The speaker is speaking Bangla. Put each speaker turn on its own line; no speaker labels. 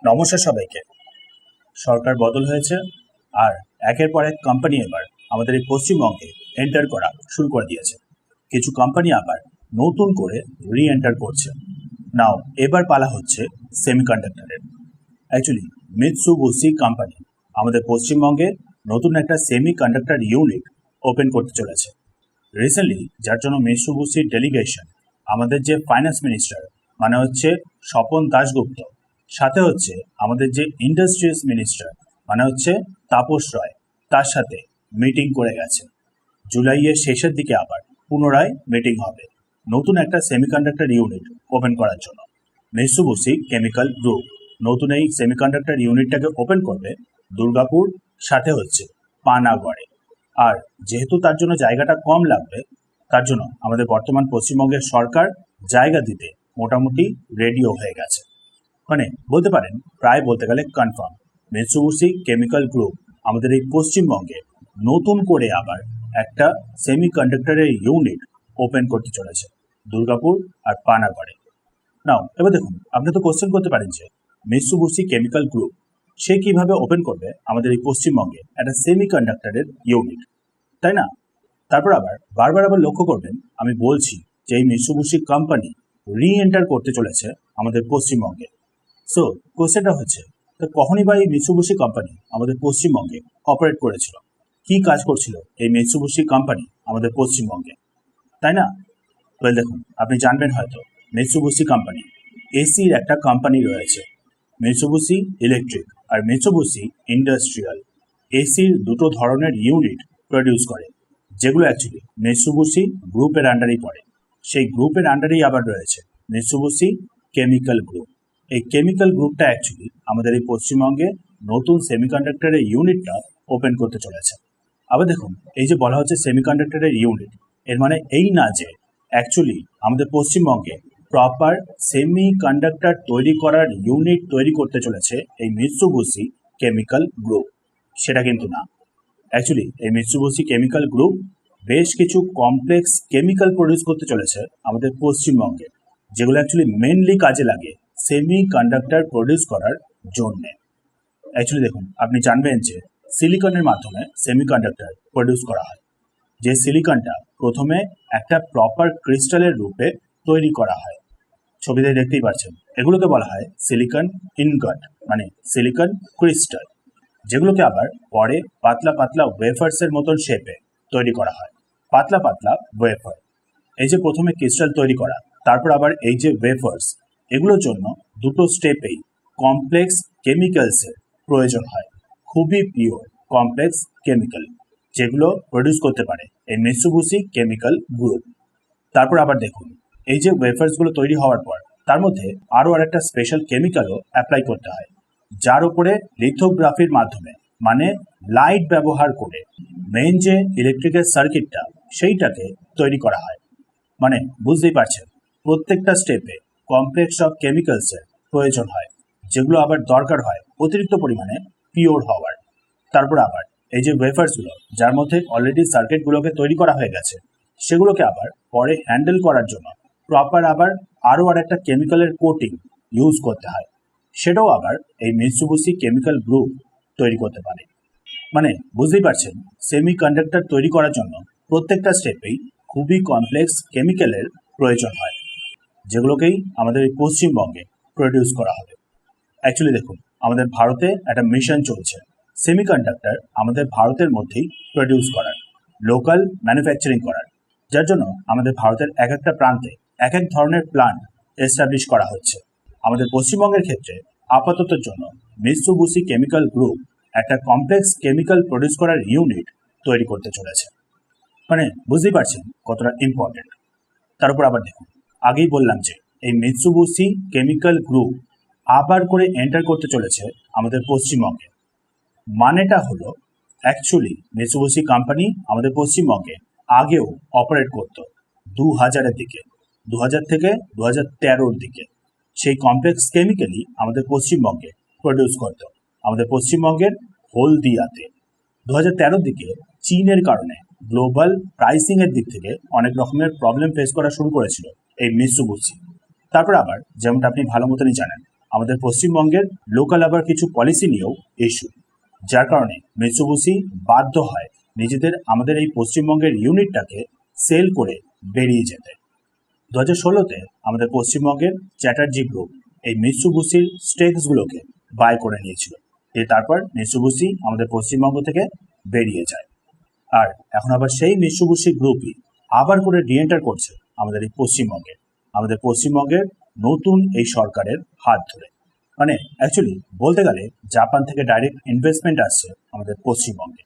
নমস্কার সবাইকে। সরকার বদল হয়েছে আর একের পর এক কোম্পানি এবার আমাদের এই পশ্চিমবঙ্গে এন্টার করা শুরু করে দিয়েছে। কিছু কোম্পানি আবার নতুন করে রি-এন্টার করছে। নাও এবার পালা হচ্ছে সেমিকন্ডাক্টরের। অ্যাকচুয়ালি মিৎসুবিশি কোম্পানি আমাদের পশ্চিমবঙ্গে নতুন একটা সেমিকন্ডাক্টর ইউনিট ওপেন করতে চলেছে। রিসেন্টলি যার জন্য মিৎসুবিশির ডেলিগেশন আমাদের যে ফাইন্যান্স মিনিস্টার মানে হচ্ছে স্বপন দাশগুপ্ত, সাথে হচ্ছে আমাদের যে ইন্ডাস্ট্রিজ মিনিস্টার মানে হচ্ছে তাপস রায়, তার সাথে মিটিং করে গেছে। জুলাইয়ের শেষের দিকে আবার পুনরায় মিটিং হবে নতুন একটা সেমিকন্ডাক্টর ইউনিট ওপেন করার জন্য। মিৎসুবিশি কেমিক্যাল গ্রুপ নতুন এই সেমিকন্ডাক্টর ইউনিটটাকে ওপেন করবে দুর্গাপুর, সাথে হচ্ছে পানাগড়ে। আর যেহেতু তার জন্য জায়গাটা কম লাগবে, তার জন্য আমাদের বর্তমান পশ্চিমবঙ্গের সরকার জায়গা দিতে মোটামুটি রেডিও হয়ে গেছে। মানে বলতে পারেন প্রায় বলতে গেলে কনফার্ম মিৎসুবিশি কেমিক্যাল গ্রুপ আমাদের এই পশ্চিমবঙ্গে নতুন করে আবার একটা সেমিকন্ডাক্টরের ইউনিট ওপেন করতে চলেছে দুর্গাপুর আর পানাগড়ে। নাও এবার দেখুন, আপনি তো কোশ্চেন করতে পারেন যে মিৎসুবিশি কেমিক্যাল গ্রুপ সে কিভাবে ওপেন করবে আমাদের এই পশ্চিমবঙ্গে একটা সেমিকন্ডাক্টরের ইউনিট, তাই না? তারপর আবার বারবার আবার লক্ষ্য করবেন আমি বলছি যে এই মিৎসুবিশি কোম্পানি রি-এন্টার করতে চলেছে আমাদের পশ্চিমবঙ্গে। সো কোশ্চেনটা হচ্ছে, তো কখনই বা এই মিৎসুবিশি কোম্পানি আমাদের পশ্চিমবঙ্গে অপারেট করেছিল, কি কাজ করছিল এই মিৎসুবিশি কোম্পানি আমাদের পশ্চিমবঙ্গে, তাই না? ওয়েল দেখুন, আপনি জানবেন হয়তো মিৎসুবিশি কোম্পানি এসির একটা কোম্পানি রয়েছে, মিৎসুবিশি ইলেকট্রিক আর মিৎসুবিশি ইন্ডাস্ট্রিয়াল। এসির দুটো ধরনের ইউনিট প্রডিউস করে, যেগুলো অ্যাকচুয়ালি মিৎসুবিশি গ্রুপের আন্ডারেই পড়ে। সেই গ্রুপের আন্ডারেই আবার রয়েছে মিৎসুবিশি কেমিক্যাল গ্রুপ। এই কেমিক্যাল গ্রুপটা অ্যাকচুয়ালি আমাদের এই পশ্চিমবঙ্গে নতুন সেমিকন্ডাক্টরের ইউনিটটা ওপেন করতে চলেছে। আবার দেখুন, এই যে বলা হচ্ছে সেমিকন্ডাক্টরের ইউনিট, এর মানে এই না যে অ্যাকচুয়ালি আমাদের পশ্চিমবঙ্গে প্রপার সেমিকন্ডাক্টর তৈরি করার ইউনিট তৈরি করতে চলেছে এই মিৎসুবিশি কেমিক্যাল গ্রুপ, সেটা কিন্তু না। অ্যাকচুয়ালি এই মিৎসুবিশি কেমিক্যাল গ্রুপ বেশ কিছু কমপ্লেক্স কেমিক্যাল প্রডিউস করতে চলেছে আমাদের পশ্চিমবঙ্গে, যেগুলো অ্যাকচুয়ালি মেনলি কাজে লাগে সেমিকন্ডাক্টর প্রডিউস করার জন্যে। অ্যাকচুয়ালি দেখুন, আপনি জানবেন যে সিলিকনের মাধ্যমে সেমিকন্ডাক্টর প্রডিউস করা হয়। যে সিলিকনটা প্রথমে একটা প্রপার ক্রিস্টালের রূপে তৈরি করা হয়, ছবিতে দেখতেই পাচ্ছেন, এগুলোকে বলা হয় সিলিকন ইনগট মানে সিলিকন ক্রিস্টাল, যেগুলোকে আবার পরে পাতলা পাতলা ওয়েফার্সের মতন শেপে তৈরি করা হয়, পাতলা পাতলা ওয়েফার। এই যে প্রথমে ক্রিস্টাল তৈরি করা, তারপর আবার এই যে ওয়েফার্স, এগুলোর জন্য দুটো স্টেপেই কমপ্লেক্স কেমিক্যালসের প্রয়োজন হয়, খুবই পিওর কমপ্লেক্স কেমিক্যাল, যেগুলো প্রডিউস করতে পারে এই মিৎসুবিশি কেমিক্যাল গ্রুপ। তারপর আবার দেখুন, এই যে ওয়েফার্সগুলো তৈরি হওয়ার পর তার মধ্যে আরও আরেকটা স্পেশাল কেমিক্যালও অ্যাপ্লাই করতে হয়, যার উপরে লিথোগ্রাফির মাধ্যমে মানে লাইট ব্যবহার করে মেইন যে ইলেকট্রিক্যাল সার্কিটটা সেইটাকে তৈরি করা হয়। মানে বুঝতেই পারছেন, প্রত্যেকটা স্টেপে কমপ্লেক্স অফ কেমিক্যালসের প্রয়োজন হয়, যেগুলো আবার দরকার হয় অতিরিক্ত পরিমাণে পিওর হওয়ার। তারপর আবার এই যে ওয়েফার্সগুলো যার মধ্যে অলরেডি সার্কিটগুলোকে তৈরি করা হয়ে গেছে, সেগুলোকে আবার পরে হ্যান্ডেল করার জন্য প্রপার আবার আরও একটা কেমিক্যালের কোটিং ইউজ করতে হয়, সেটাও আবার এই মিৎসুবিশি কেমিক্যাল গ্রুপ তৈরি করতে পারে। মানে বুঝতেই পারছেন, সেমিকন্ডাক্টর তৈরি করার জন্য প্রত্যেকটা স্টেপেই খুবই কমপ্লেক্স কেমিক্যালের প্রয়োজন হয়, যেগুলোকেই আমাদের এই পশ্চিমবঙ্গে প্রডিউস করা হবে। অ্যাকচুয়ালি দেখুন, আমাদের ভারতে একটা মিশন চলছে সেমিকন্ডাক্টর আমাদের ভারতের মধ্যেই প্রডিউস করার, লোকাল ম্যানুফ্যাকচারিং করার, যার জন্য আমাদের ভারতের এক একটা প্রান্তে এক এক ধরনের প্ল্যান্ট এস্টাবলিশ করা হচ্ছে। আমাদের পশ্চিমবঙ্গের ক্ষেত্রে আপাততের জন্য মিৎসুবিশি কেমিক্যাল গ্রুপ একটা কমপ্লেক্স কেমিক্যাল প্রডিউস করার ইউনিট তৈরি করতে চলেছে। মানে বুঝতেই পারছেন কতটা ইম্পর্টেন্ট। তার উপর আবার দেখুন, আগেই বললাম যে এই মিৎসুবিশি কেমিক্যাল গ্রুপ আবার করে এন্টার করতে চলেছে আমাদের পশ্চিমবঙ্গে। মানেটা হলো অ্যাকচুয়ালি মিৎসুবিশি কোম্পানি আমাদের পশ্চিমবঙ্গে আগেও অপারেট করতো 2000-এর দিকে, 2000 থেকে 2013-র দিকে। সেই কমপ্লেক্স কেমিক্যালই আমাদের পশ্চিমবঙ্গে প্রডিউস করতো আমাদের পশ্চিমবঙ্গের হলদিয়াতে। 2013-র দিকে চীনের কারণে গ্লোবাল প্রাইসিংয়ের দিক থেকে অনেক রকমের প্রবলেম ফেস করা শুরু করেছিল এই মিৎসুবিশি। তারপর আবার যেমনটা আপনি ভালো মতনই জানেন, আমাদের পশ্চিমবঙ্গের লোকাল আবার কিছু পলিসি নিয়েও ইস্যু, যার কারণে মিৎসুবিশি বাধ্য হয় নিজেদের আমাদের এই পশ্চিমবঙ্গের ইউনিটটাকে সেল করে বেরিয়ে যেতে। 2016-তে আমাদের পশ্চিমবঙ্গের চ্যাটার্জি গ্রুপ এই মিৎসুবিশির স্টেকসগুলোকে বাই করে নিয়েছিল, তারপর মিৎসুবিশি আমাদের পশ্চিমবঙ্গ থেকে বেরিয়ে যায়। আর এখন আবার সেই মিৎসুবিশি গ্রুপই আবার করে রিএন্টার করছে আমাদের এই পশ্চিমবঙ্গে, আমাদের পশ্চিমবঙ্গের নতুন এই সরকারের হাত ধরে। মানে অ্যাকচুয়ালি বলতে গেলে জাপান থেকে ডাইরেক্ট ইনভেস্টমেন্ট আসছে আমাদের পশ্চিমবঙ্গে।